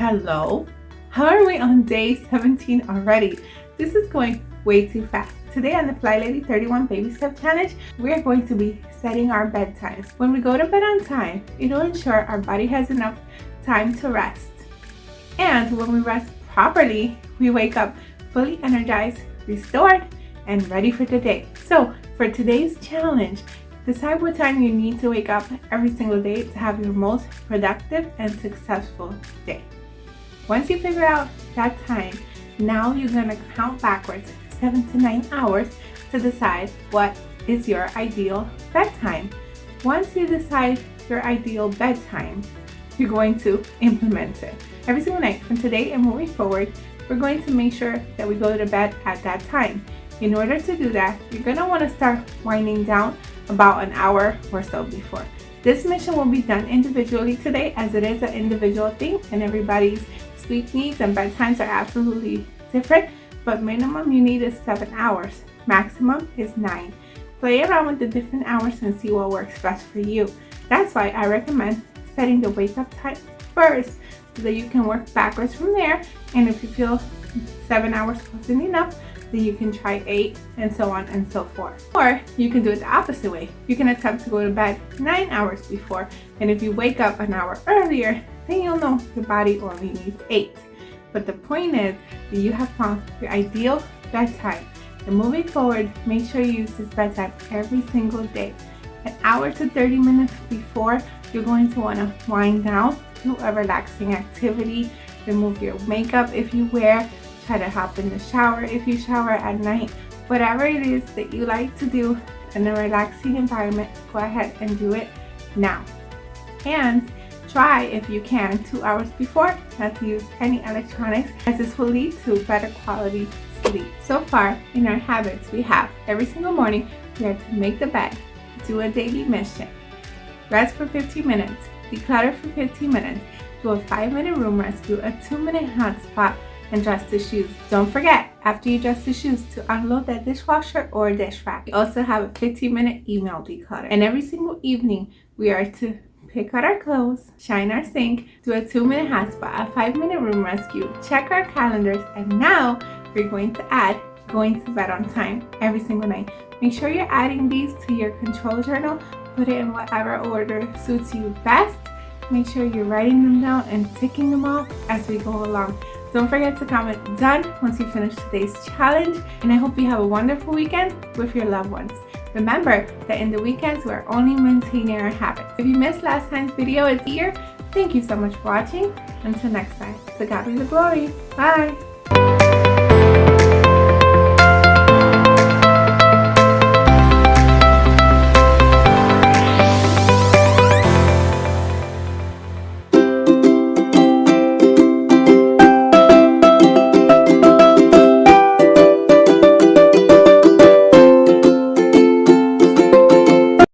Hello, how are we on day 17 already? This is going way too fast. Today on the Flylady 31 Baby Step Challenge, we are going to be setting our bedtimes. When we go to bed on time, it'll ensure our body has enough time to rest. And when we rest properly, we wake up fully energized, restored, and ready for the day. So for today's challenge, decide what time you need to wake up every single day to have your most productive and successful day. Once you figure out that time, now you're going to count backwards 7 to 9 hours to decide what is your ideal bedtime. Once you decide your ideal bedtime, you're going to implement it. Every single night from today and moving forward, we're going to make sure that we go to bed at that time. In order to do that, you're going to want to start winding down about an hour or so before. This mission will be done individually today, as it is an individual thing and everybody's sleep needs and bedtimes are absolutely different, but minimum you need is 7 hours. Maximum is 9. Play around with the different hours and see what works best for you. That's why I recommend setting the wake up time first so that you can work backwards from there, and if you feel 7 hours wasn't enough, then you can try 8 and so on and so forth. Or you can do it the opposite way. You can attempt to go to bed 9 hours before, and if you wake up an hour earlier, then you'll know your body only needs 8. But the point is that you have found your ideal bedtime. And moving forward, make sure you use this bedtime every single day. An hour to 30 minutes before, you're going to want to wind down, do a relaxing activity, remove your makeup if you wear, try to hop in the shower if you shower at night. Whatever it is that you like to do in a relaxing environment, go ahead and do it now. And try, if you can, 2 hours before not to use any electronics, as this will lead to better quality sleep. So far in our habits, we have every single morning we are to make the bed, do a daily mission, rest for 15 minutes, declutter for 15 minutes, do a 5-minute room rescue, a 2-minute hot spot, and dress the shoes. Don't forget, after you dress the shoes, to unload that dishwasher or dish rack. We also have a 15-minute email declutter. And every single evening, we are to pick out our clothes, shine our sink, do a 2-minute hot spot, a 5-minute room rescue, check our calendars, and now we're going to add going to bed on time every single night. Make sure you're adding these to your control journal. Put it in whatever order suits you best. Make sure you're writing them down and ticking them off as we go along. Don't forget to comment done once you finish today's challenge, and I hope you have a wonderful weekend with your loved ones. Remember that in the weekends we're only maintaining our habits. If you missed last time's video, it's here. Thank you so much for watching. Until next time, to God be the glory. Bye.